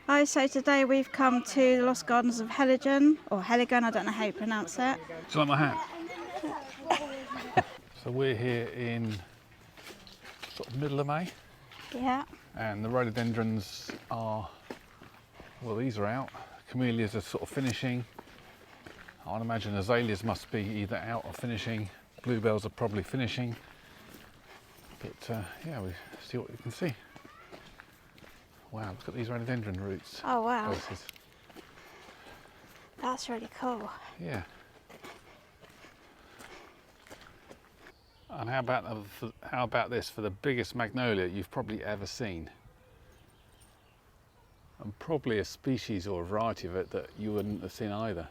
Hi, so today we've come to the Lost Gardens of Heligan, or Heligan, I don't know how you pronounce it. Do you like my hat? So we're here in sort of middle of May, Yeah. and the rhododendrons are, well, these are out. Camellias are sort of finishing. I'd imagine azaleas must be either out or finishing. Bluebells are probably finishing. But yeah, we see what we can see. Wow, look at these rhododendron roots. Oh wow, Bases. that's really cool. Yeah. And how about this for the biggest magnolia you've probably ever seen? And probably a species or a variety of it that you wouldn't have seen either.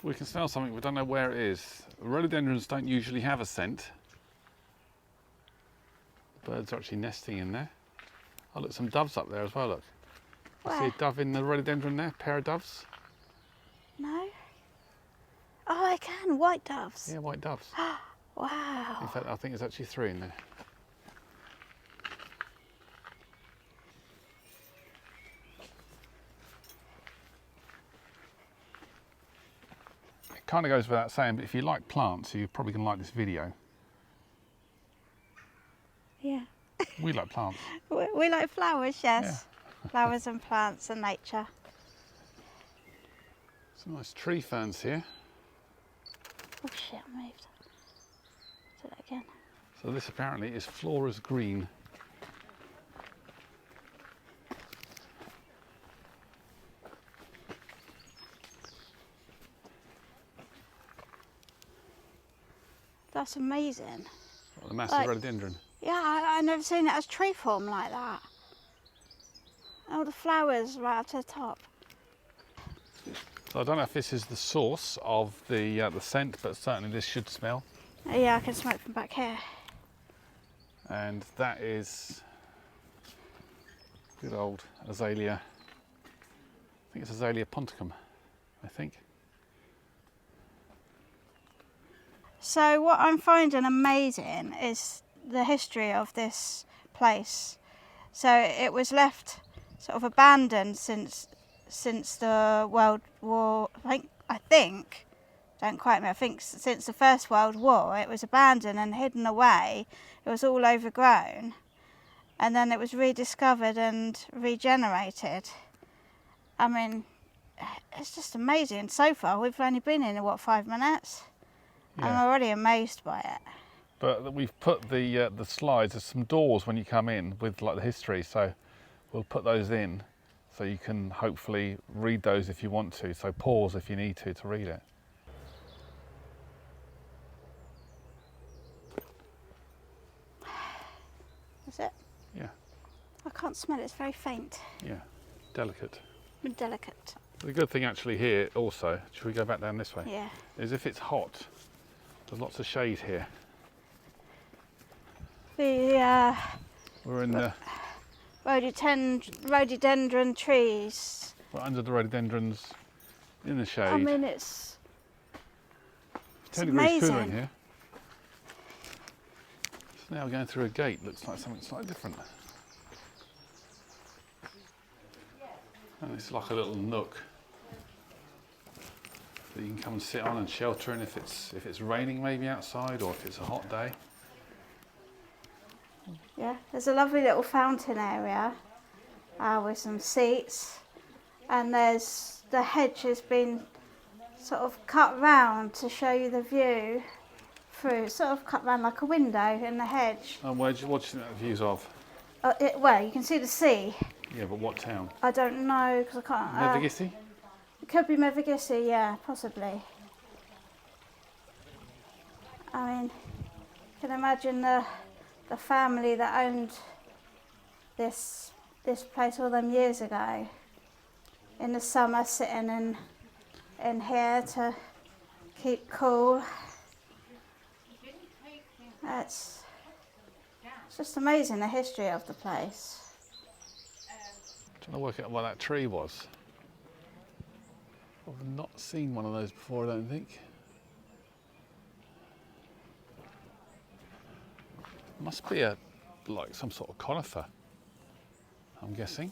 We can smell something, we don't know where it is. Rhododendrons don't usually have a scent. Birds are actually nesting in there. Oh look, some doves up there as well, look. You see a dove in the rhododendron there, pair of doves? No? Oh, I can, white doves. Yeah, white doves. Wow. In fact, I think there's actually 3 in there. It kind of goes without saying, but if you like plants, you're probably going to like this video. Yeah. We like plants. We like flowers, yes. Yeah. Flowers and plants and nature. Some nice tree ferns here. Oh shit, I moved. Do that again. So this apparently is Flora's green. That's amazing. What, the massive rhododendron? Yeah, I've never seen it as tree form like that. All the flowers right up to the top. So I don't know if this is the source of the scent, but certainly this should smell. Yeah, I can smell it from back here. And that is good old azalea. I think it's Azalea ponticum, I think. So what I'm finding amazing is the history of this place. So it was left sort of abandoned since the World War, I think, don't quote me, I think since the First World War it was abandoned and hidden away. It was all overgrown and then it was rediscovered and regenerated. I mean, it's just amazing. So far we've only been in, what, 5 minutes? Yeah. I'm already amazed by it. But we've put the slides, there's some doors when you come in with like the history, so we'll put those in so you can hopefully read those if you want to, so pause if you need to read it. Is it? Yeah. I can't smell it, it's very faint. Yeah, delicate. Delicate. The good thing actually here also, should we go back down this way? Yeah. Is if it's hot, there's lots of shade here. We're in the rhododendron trees. We're under the rhododendrons in the shade. I mean, it's 10 degrees cooler in here. So now we're going through a gate, looks like something slightly different. And it's like a little nook that you can come and sit on and shelter in if it's raining maybe outside, or if it's a hot day. Yeah, there's a lovely little fountain area with some seats, and there's the hedge has been sort of cut round to show you the view through, sort of cut round like a window in the hedge. And what do you think that views of? Well, you can see the sea. Yeah, but what town? I don't know because I can't. Mevagissey? It could be Mevagissey, yeah, possibly. I mean, you can imagine the family that owned this place all them years ago. In the summer, sitting in here to keep cool. It's just amazing, the history of the place. Trying to work out what that tree was. I've not seen one of those before, I don't think. Must be like some sort of conifer. I'm guessing.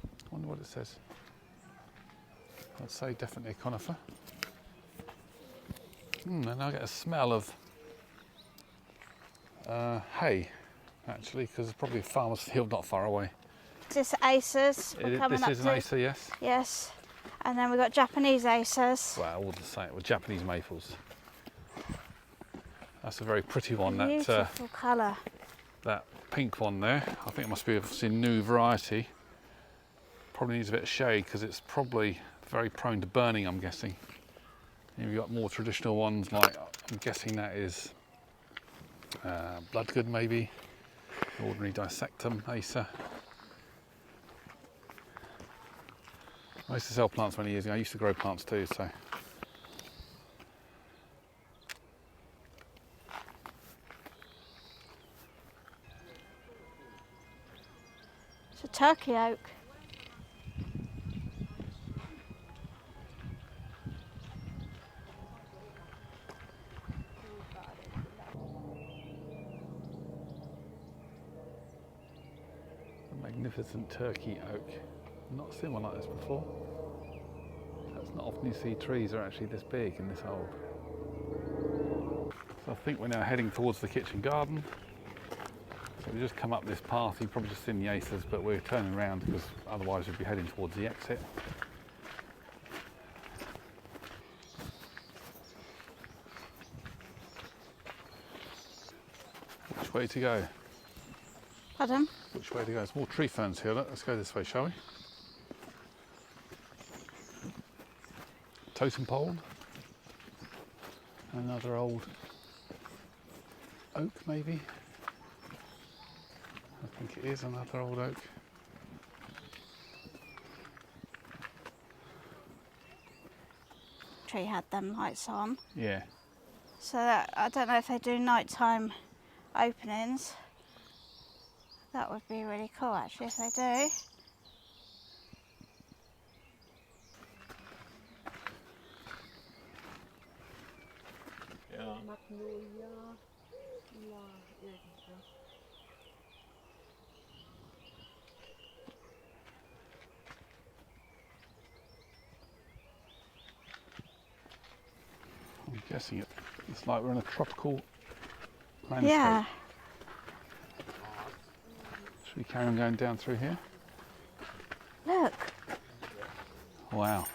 I wonder what it says. I'd say definitely a conifer. And I get a smell of hay, actually, because there's probably a farmer's field not far away. This acers we're coming up to. This is an acer, yes? Yes. And then we've got Japanese acers. Well, I wouldn't say it. With Japanese maples. That's a very pretty one. Beautiful colour. That pink one there. I think it must be a new variety. Probably needs a bit of shade because it's probably very prone to burning, I'm guessing. And you've got more traditional ones like, I'm guessing that is bloodgood maybe, ordinary dissectum acer. I used to sell plants many years ago. I used to grow plants too, so. It's a turkey oak. A magnificent turkey oak. I've not seen one like this before. That's not often you see trees are actually this big and this old. So I think we're now heading towards the kitchen garden. So we just come up this path, you've probably just seen the acers, but we're turning around because otherwise we'd be heading towards the exit. Which way to go? Pardon? Which way to go? There's more tree ferns here. Let's go this way, shall we? Totem pole. Another old oak, maybe. I think it is another old oak. Tree had them lights on. Yeah. So that, I don't know if they do nighttime openings. That would be really cool actually if they do. I'm guessing it's like we're in a tropical landscape. Yeah. Should we carry on going down through here? Look. Wow.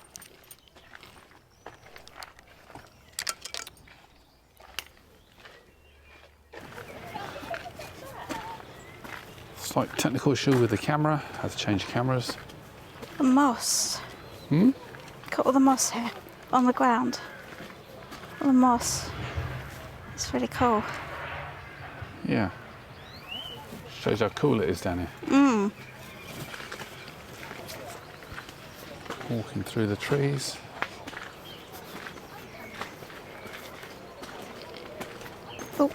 Slight technical issue with the camera. Had to change cameras. The moss. Hmm? Got all the moss here on the ground. All the moss. It's really cool. Yeah. Shows how cool it is down here. Mm. Walking through the trees. Oh.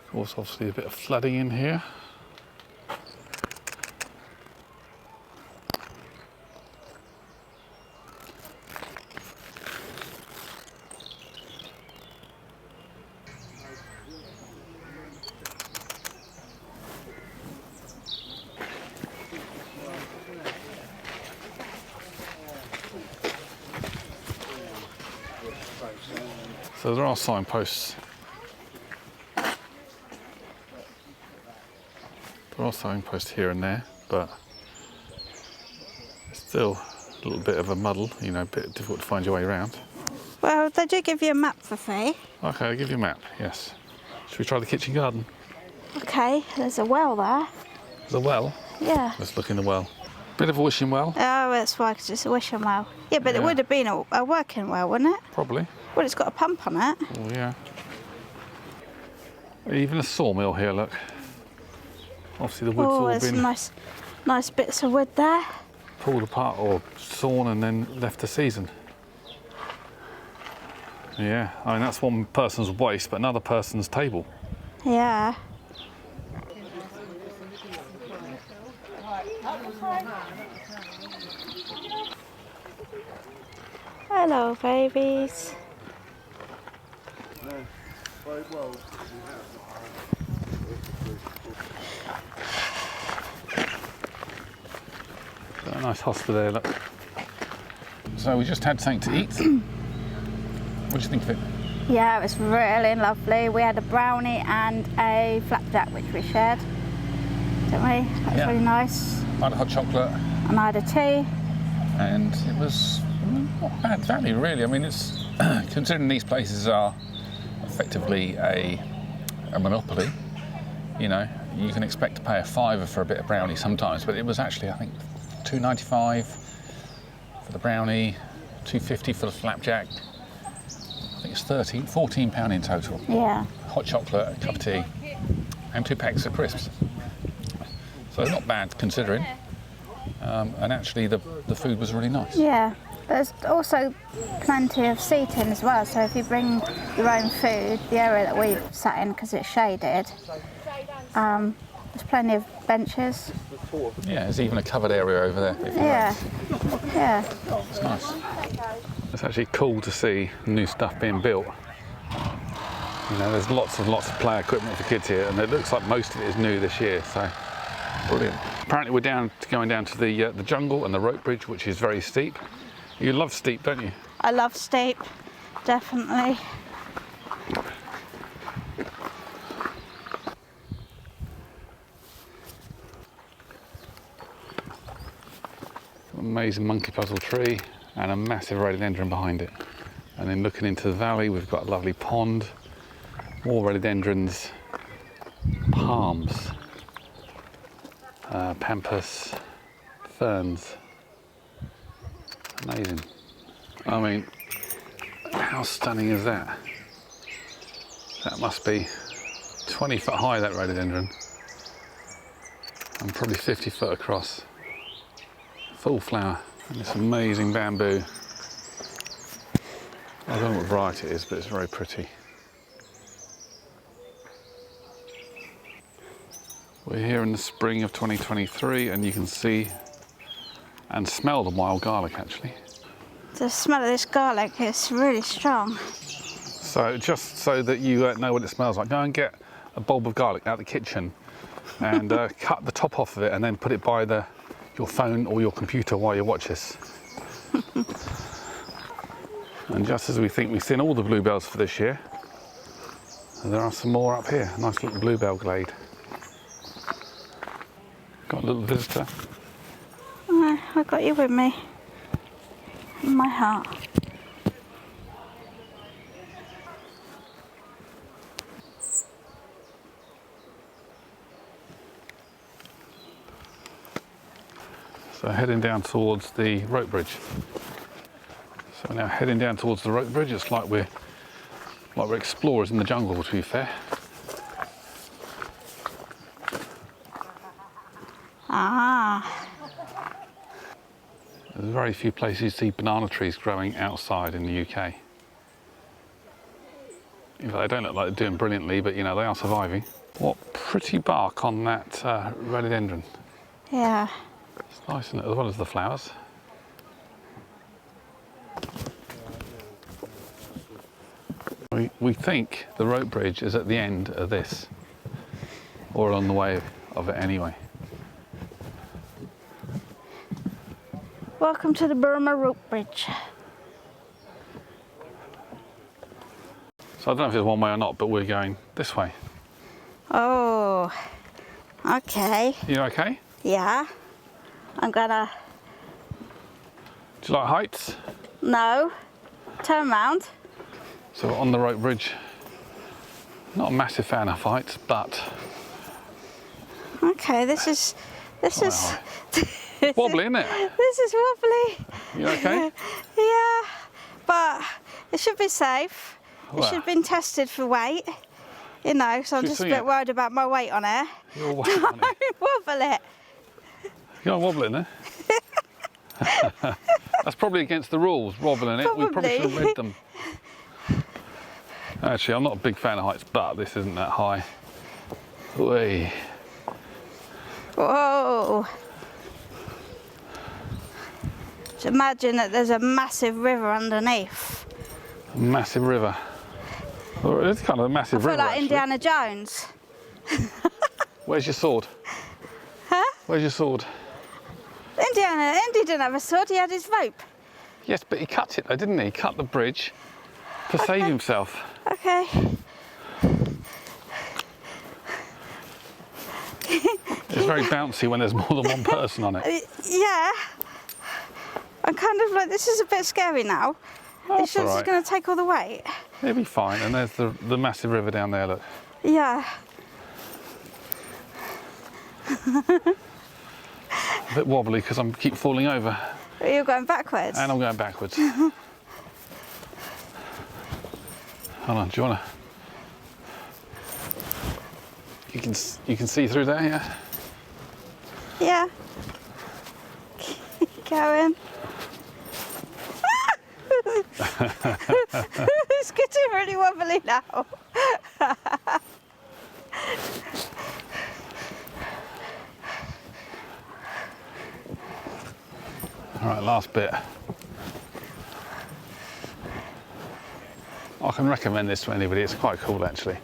Of course, obviously a bit of flooding in here. So there are signposts. There are signposts here and there, but it's still a little bit of a muddle, you know, a bit difficult to find your way around. Well, they do give you a map for free. Okay, I'll give you a map, yes. Should we try the kitchen garden? Okay, there's a well there. The well? Yeah. Let's look in the well. Bit of a wishing well. Oh, that's why, 'cause it's a wishing well. Yeah, but it Yeah. would have been a working well, wouldn't it? Probably. Well, it's got a pump on it. Oh, yeah. Even a sawmill here, look. Obviously the wood's Oh, all there's been nice bits of wood there. pulled apart or sawn and then left to season. Yeah, I mean that's one person's waist, but another person's table. Yeah. Hello, babies. Got a nice hostel there, look. So we just had something to eat. What do you think of it? Yeah, it was really lovely. We had a brownie and a flapjack, which we shared, didn't we? That was really nice. I had a hot chocolate. And I had a tea. And it was not bad value, really. I mean, it's considering these places are effectively a monopoly, you know, you can expect to pay a $5 for a bit of brownie sometimes, but it was actually, I think, $2.95 for the brownie, $2.50 for the flapjack. I think it's £14 in total. Yeah. Hot chocolate, a cup of tea, and 2 packs of crisps. So it's not bad considering. And actually the food was really nice. Yeah. There's also plenty of seating as well, so if you bring your own food, the area that we sat in, because it's shaded, there's plenty of benches. Yeah, there's even a covered area over there. If you like. Yeah. It's nice. It's actually cool to see new stuff being built. You know, there's lots of play equipment for kids here, and it looks like most of it is new this year, so brilliant. Apparently we're going down to the jungle and the rope bridge, which is very steep. You love steep, don't you? I love steep, definitely. Amazing monkey puzzle tree and a massive rhododendron behind it. And then looking into the valley, we've got a lovely pond, more rhododendrons, palms, pampas, ferns. Amazing. I mean, how stunning is that? That must be 20 foot high, that rhododendron, and probably 50 foot across. Full flower, and this amazing bamboo. I don't know what variety it is, but it's very pretty. We're here in the spring of 2023, and you can see and smell the wild garlic actually. The smell of this garlic is really strong. So just so that you know what it smells like, go and get a bulb of garlic out of the kitchen and cut the top off of it and then put it by your phone or your computer while you watch this. And just as we think we've seen all the bluebells for this year, there are some more up here. A nice little bluebell glade. Got a little visitor. I got you with me, in my heart. So heading down towards the rope bridge. So we're now heading down towards the rope bridge. It's like we're explorers in the jungle, to be fair. Ah. There's very few places you see banana trees growing outside in the UK. They don't look like they're doing brilliantly, but you know, they are surviving. What pretty bark on that rhododendron. Yeah. It's nice, isn't it, as well as the flowers. We think the rope bridge is at the end of this, or along the way of it anyway. Welcome to the Burma rope bridge. So I don't know if it's one way or not, but we're going this way. Oh, okay. You okay? Yeah. I'm gonna... Do you like heights? No. Turn round. So on the rope bridge, not a massive fan of heights, but... Okay, this is wobbly, isn't it? This is wobbly. You okay? Yeah, but it should be safe. It Well. should have been tested for weight. You know, so I'm Should we just a swing bit it? worried about my weight on it. You're wobble on it. Wobble it. You're wobbling there. That's probably against the rules, wobbling it. We probably should have read them. Actually, I'm not a big fan of heights, but this isn't that high. Whee. Whoa! Just imagine that there's a massive river underneath. A massive river. Well, it's kind of a massive river. I feel like actually. Indiana Jones. Where's your sword? Huh? Where's your sword? Indy didn't have a sword, he had his rope. Yes, but he cut it though, didn't he? He cut the bridge to save himself. Okay. It's very bouncy when there's more than one person on it. Yeah. I'm kind of like, this is a bit scary now. That's all It's right. going to take all the weight. It'll be fine. And there's the massive river down there, look. Yeah. A bit wobbly because I keep falling over. You're going backwards. And I'm going backwards. Hold on, do you want to... You can see through there, yeah? Yeah. Keep going. It's getting really wobbly now. All right, last bit. I can recommend this to anybody. It's quite cool, actually.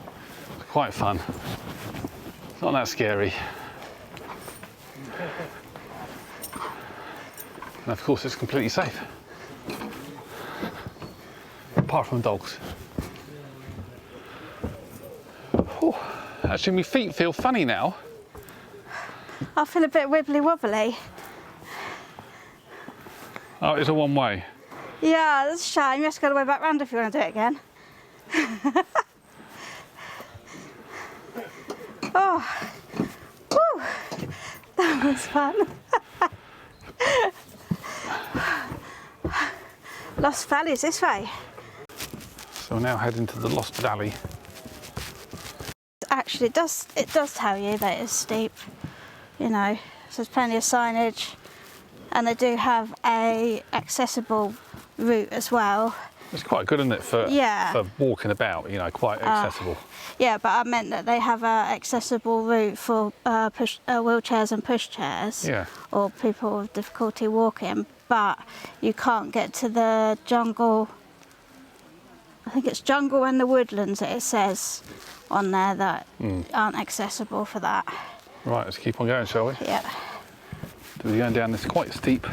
It's quite fun. It's not that scary. And of course, it's completely safe. Apart from dogs. Whew. Actually, my feet feel funny now. I feel a bit wibbly wobbly. Oh, it's a one way. Yeah, that's a shame. You have to go all the way back round if you want to do it again. Oh, whew. That was fun. Lost Valley's this way. So we're now heading to the Lost Valley. Actually, it does tell you that it's steep. You know, so there's plenty of signage, and they do have a accessible route as well. It's quite good, isn't it, for walking about, you know, quite accessible. Yeah, but I meant that they have a accessible route for wheelchairs and pushchairs, Yeah. or people with difficulty walking, but you can't get to the jungle. I think it's jungle and the woodlands that it says on there that aren't accessible for that. Right, let's keep on going, shall we? Yeah. We're going down this quite steep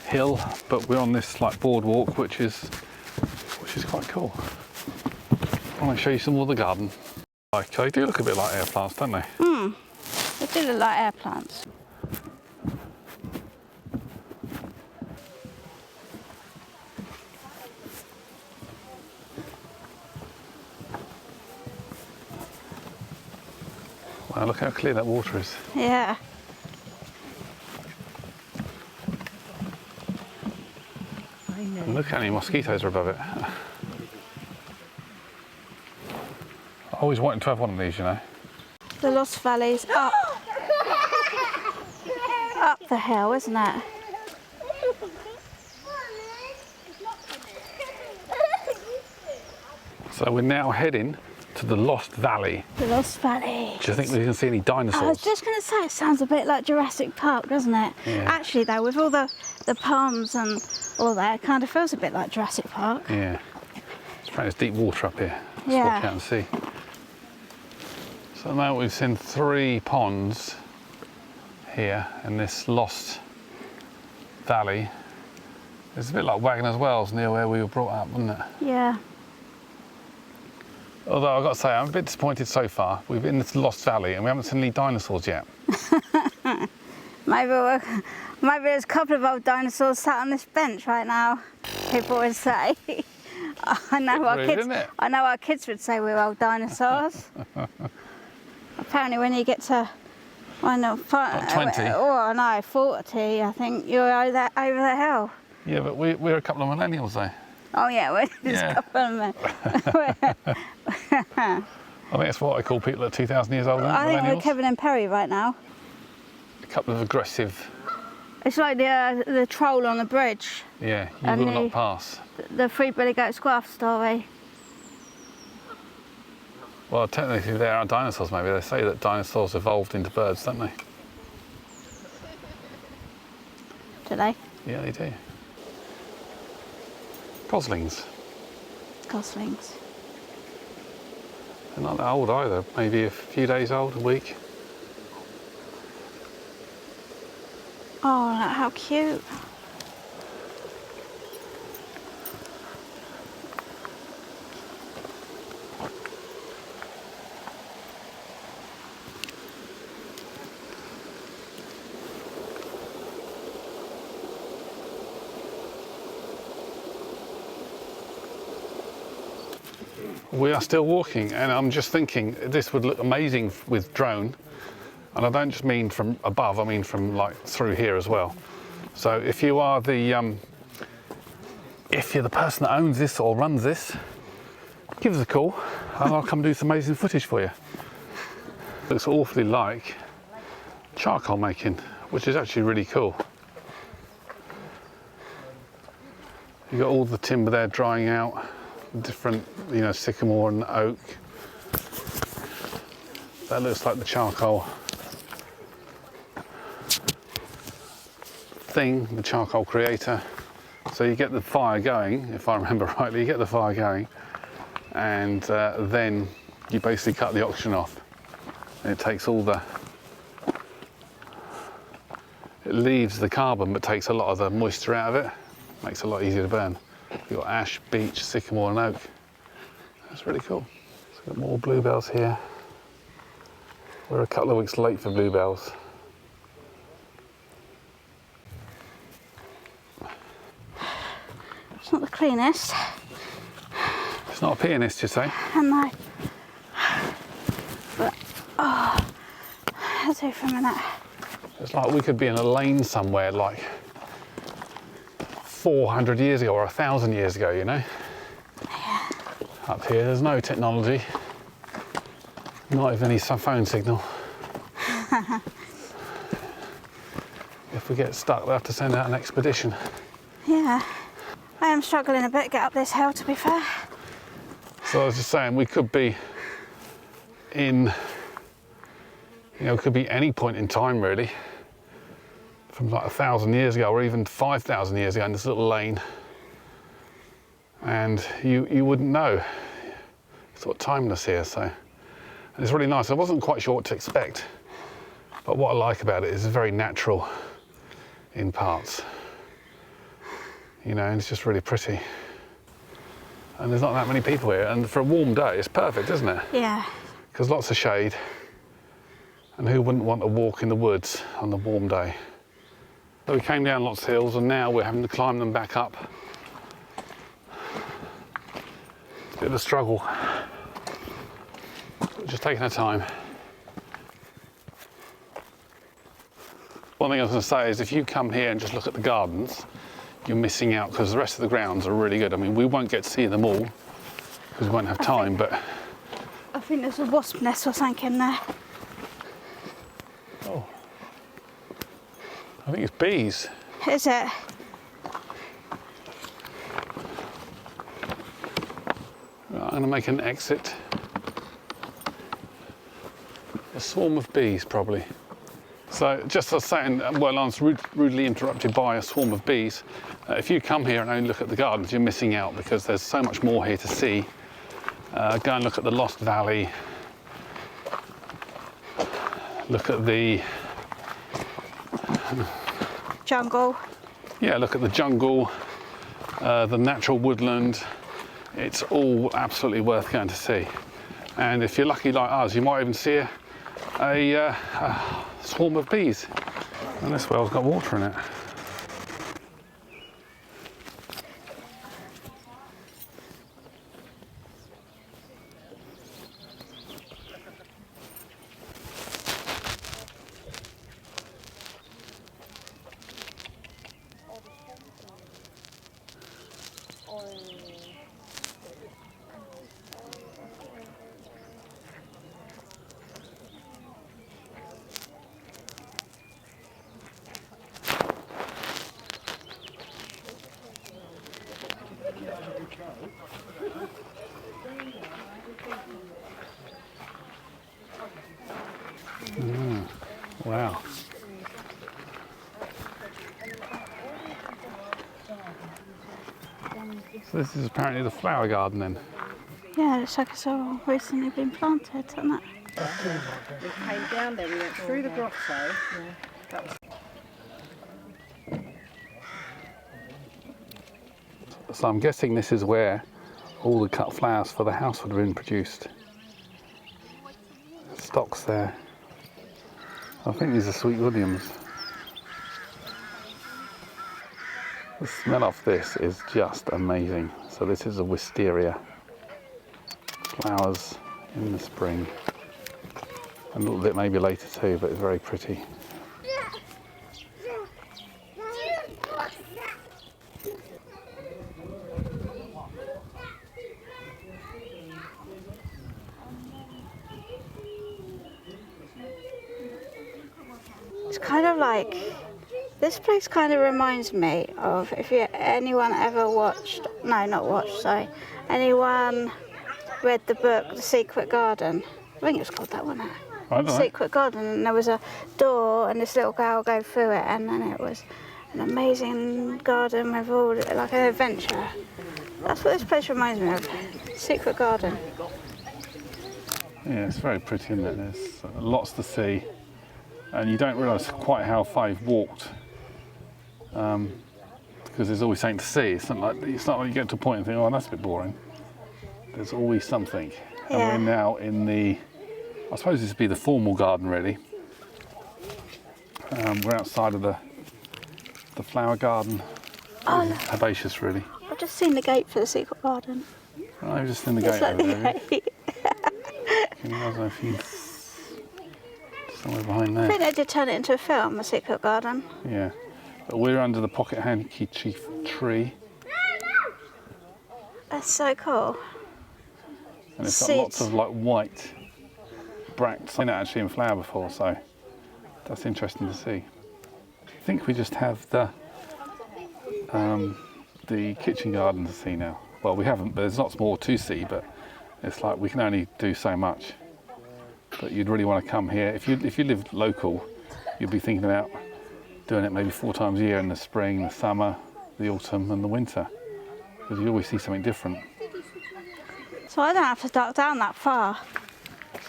hill, but we're on this like boardwalk, which is quite cool. I want to show you some more of the garden. Like, they do look a bit like air plants, don't they? They do look like air plants. Wow, look how clear that water is. Yeah. And look how many mosquitoes are above it. I always wanted to have one of these, you know. The Lost Valley's up the hill, isn't it? So we're now heading to the Lost Valley. The Lost Valley. Do you think we can see any dinosaurs? I was just going to say, it sounds a bit like Jurassic Park, doesn't it? Yeah. Actually, though, with all the palms and all that, it kind of feels a bit like Jurassic Park. Yeah. There's deep water up here. Let's Yeah. walk out and see. So at the moment we've seen 3 ponds here in this Lost Valley. It's a bit like Wagner's Wells near where we were brought up, wasn't it? Yeah. Although I've got to say, I'm a bit disappointed so far. We've been in this Lost Valley and we haven't seen any dinosaurs yet. Maybe there's a couple of old dinosaurs sat on this bench right now, people would say. I know our kids would say we're old dinosaurs. Apparently when you get to, I know, 20. Oh no, 40, I think you're over the hill. Yeah, but we're a couple of millennials though. Oh yeah, we're just Yeah. a couple of men. I think that's what I call people that are 2,000 years old, I think we're millennials. Kevin and Perry right now. A couple of aggressive, It's like the troll on the bridge, yeah, you And will the- not pass. the Three Billy Goat Squaff story. Well, technically they are dinosaurs maybe. They say that dinosaurs evolved into birds, don't they? Do they? Yeah, they do. Goslings. Goslings. They're not that old either. Maybe a few days old, a week. Oh, look how cute. We are still walking, and I'm just thinking this would look amazing with drone. And I don't just mean from above, I mean from like through here as well. So if you are if you're the person that owns this or runs this, give us a call and I'll come do some amazing footage for you. Looks awfully like charcoal making, which is actually really cool. You've got all the timber there drying out, different, you know, sycamore and oak. That looks like the charcoal thing, the charcoal creator. So you get the fire going, if I remember rightly, you get the fire going, and then you basically cut the oxygen off. And it takes all the, it leaves the carbon but takes a lot of the moisture out of it, makes it a lot easier to burn. You've got ash, beech, sycamore and oak. That's really cool. So we've got more bluebells here. We're a couple of weeks late for bluebells. It's not the cleanest. It's not a pianist, you say? No. But, oh, I'll do for a minute. It's like we could be in a lane somewhere like 400 years ago or 1,000 years ago, you know? Yeah. Up here, there's no technology. Not even any phone signal. If we get stuck, we'll have to send out an expedition. Yeah. I am struggling a bit to get up this hill, to be fair. So I was just saying, we could be in, you know, it could be any point in time really, from like 1,000 years ago or even 5,000 years ago in this little lane, and you wouldn't know. It's sort of timeless here, so. And it's really nice. I wasn't quite sure what to expect, but what I like about it is it's very natural in parts. You know, and it's just really pretty. And there's not that many people here, and for a warm day, it's perfect, isn't it? Yeah. Because lots of shade, and who wouldn't want to walk in the woods on a warm day? So we came down lots of hills, and now we're having to climb them back up. It's a bit of a struggle. We're just taking our time. One thing I was going to say is if you come here and just look at the gardens, you're missing out because the rest of the grounds are really good. I mean, we won't get to see them all because we won't have time, but... I think there's a wasp nest or something in there. Oh. I think it's bees. Is it? Right, I'm going to make an exit. A swarm of bees, probably. So, just as I was saying, well, I was rudely interrupted by a swarm of bees. If you come here and only look at the gardens, you're missing out because there's so much more here to see. Go and look at the Lost Valley. Look at the... Jungle. Yeah, look at the jungle, the natural woodland. It's all absolutely worth going to see. And if you're lucky like us, you might even see a swarm of bees. And this well's got water in it. So this is apparently the flower garden then. Yeah, it looks like it's all recently been planted, doesn't it? We came down there, we went through the grotto. So I'm guessing this is where all the cut flowers for the house would have been produced. Stocks there. I think these are Sweet Williams. The smell of this is just amazing. So this is a wisteria. Flowers in the spring. A little bit maybe later too, but it's very pretty. It's kind of like, this place kind of reminds me of, if anyone ever watched, no, not watched, sorry, anyone read the book The Secret Garden. I think it was called that one. I don't know. Secret Garden, and there was a door and this little girl go through it, and then it was an amazing garden with all, like an adventure. That's what this place reminds me of, Secret Garden. Yeah, it's very pretty, isn't it? There's lots to see, and you don't realise quite how far you've walked, because there's always something to see. It's not like you get to a point and think, oh, that's a bit boring. There's always something. Yeah. And we're now in the, I suppose this would be the formal garden really. We're outside of the flower garden. Oh, Herbaceous really. I've just seen the gate for the Secret Garden. Oh, you're just in the gate It's like over the there. gate. Can you imagine if you somewhere behind I there? think they did turn it into a film, The Secret Garden. Yeah. But we're under the pocket handkerchief tree. That's so cool. And it's got lots of like white bracts. I've seen it actually in flower before, so that's interesting to see. I think we just have the kitchen garden to see now. Well, we haven't, but there's lots more to see, but it's like we can only do so much. But you'd really want to come here. If you live local, you'd be thinking about doing it maybe 4 times a year, in the spring, the summer, the autumn and the winter, because you always see something different. So I don't have to duck down that far.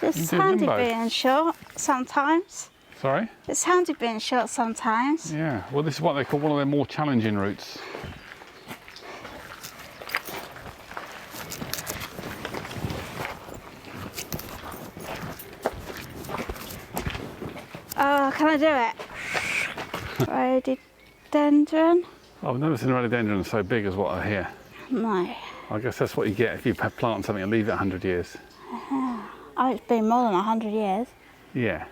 It's do handy limbo. being short sometimes. Sorry? It's handy being short sometimes. Yeah, well this is what they call one of their more challenging routes. Oh, can I do it? Rhododendron? I've never seen a rhododendron so big as what are here. No. I guess that's what you get if you plant something and leave it 100 years. Oh, it's been more than 100 years. Yeah.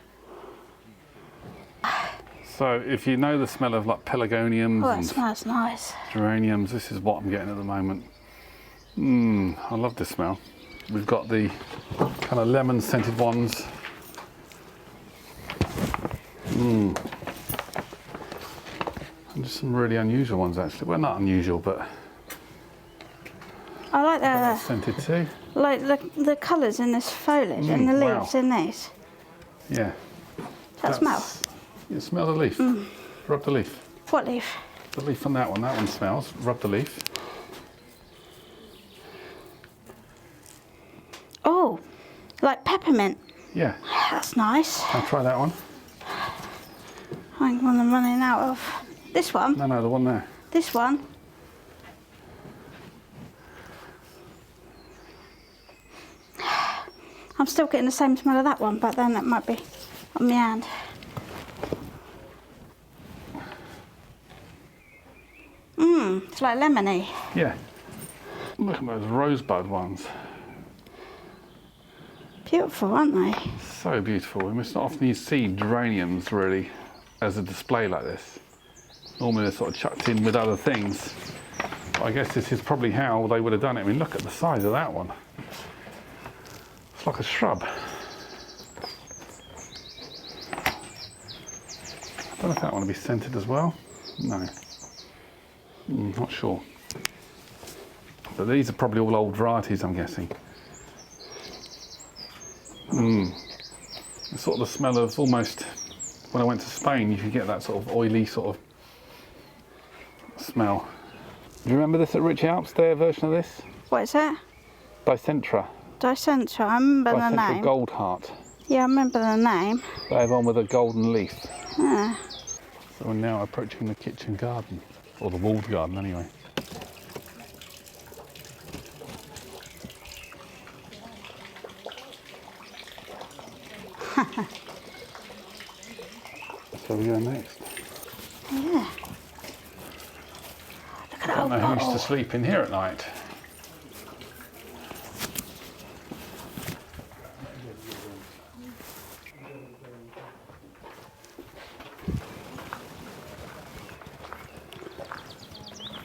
So if you know the smell of like pelargoniums Oh, it and smells nice. geraniums, this is what I'm getting at the moment. I love this smell. We've got the kind of lemon scented ones. And just some really unusual ones actually. Well, not unusual, but I like the scented too. the colours in this foliage and the wow. leaves in these. Yeah. That smell. You smell the leaf. Rub the leaf. What leaf? The leaf on that one smells. Rub the leaf. Oh, like peppermint. Yeah. That's nice. I'll try that one. I think one I'm running out of. This one? No, the one there. This one? I'm still getting the same smell of that one, but then it might be on my hand. It's like lemony. Yeah. Look at those rosebud ones. Beautiful, aren't they? So beautiful. We must not often see geraniums really as a display like this. Normally they're sort of chucked in with other things. But I guess this is probably how they would have done it. I mean, look at the size of that one. It's like a shrub. I don't know if that one will be scented as well. No. Not sure. But these are probably all old varieties, I'm guessing. It's sort of the smell of almost, when I went to Spain, you could get that sort of oily sort of smell. Do you remember this at Richie Alps, their version of this? What is it? Dicentra. Dicentra, I remember the Dicentra name. gold heart. Yeah, I remember the name. They have one with a golden leaf. Yeah. So we're now approaching the kitchen garden, or the walled garden anyway. So we go next. Yeah. Look at I don't know who used to sleep in here at night.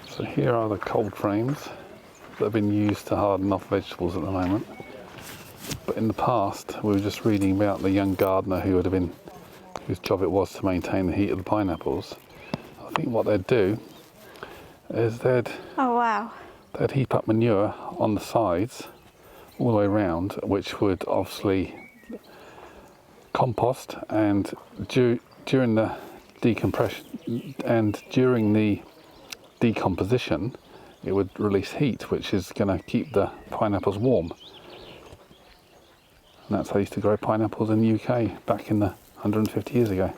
So here are the cold frames that have been used to harden off vegetables at the moment. But in the past, we were just reading about the young gardener whose job it was to maintain the heat of the pineapples. I think what they'd do is they'd heap up manure on the sides all the way around, which would obviously compost, and during the decompression and during the decomposition it would release heat, which is going to keep the pineapples warm. And that's how they used to grow pineapples in the UK back in the 150 years ago.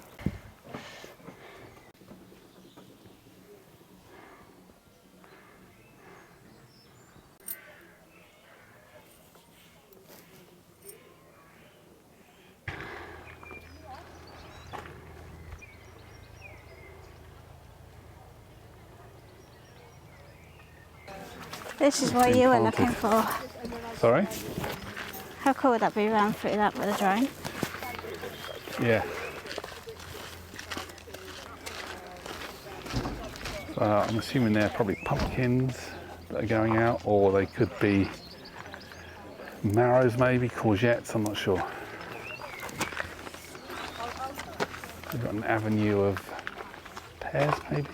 This is what you were looking for. Sorry? How cool would that be, round through that with a drone? Yeah. I'm assuming they're probably pumpkins that are going out, or they could be marrows maybe, courgettes, I'm not sure. We've got an avenue of pears maybe,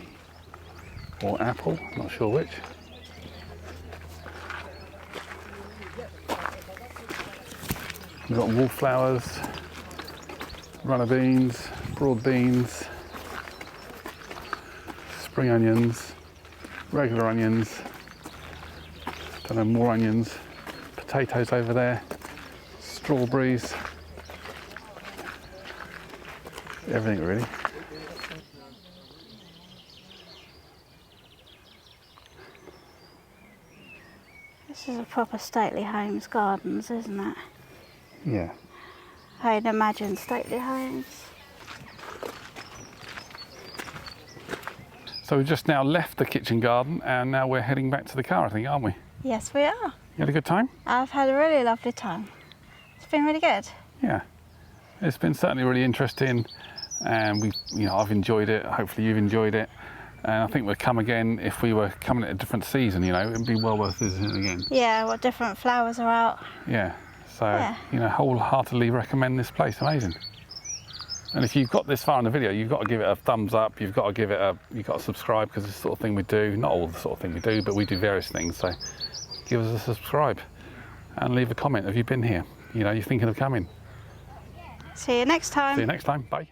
or apple, not sure which. We've got wallflowers, runner beans, broad beans, spring onions, regular onions, don't know, more onions, potatoes over there, strawberries, everything really. This is a proper stately homes gardens, isn't it? Yeah. I'd imagine stately homes. So we've just now left the kitchen garden and now we're heading back to the car, I think, aren't we? Yes, we are. You had a good time? I've had a really lovely time. It's been really good. Yeah. It's been certainly really interesting, and I've enjoyed it. Hopefully you've enjoyed it. And I think we'll come again if we were coming at a different season, it'd be well worth visiting again. Yeah, what different flowers are out. Yeah. So, wholeheartedly recommend this place. Amazing. And if you've got this far in the video, you've got to give it a thumbs up. You've got to subscribe, because it's the sort of thing we do. Not all the sort of thing we do, but we do various things. So give us a subscribe and leave a comment. Have you been here? You're thinking of coming. See you next time. See you next time. Bye.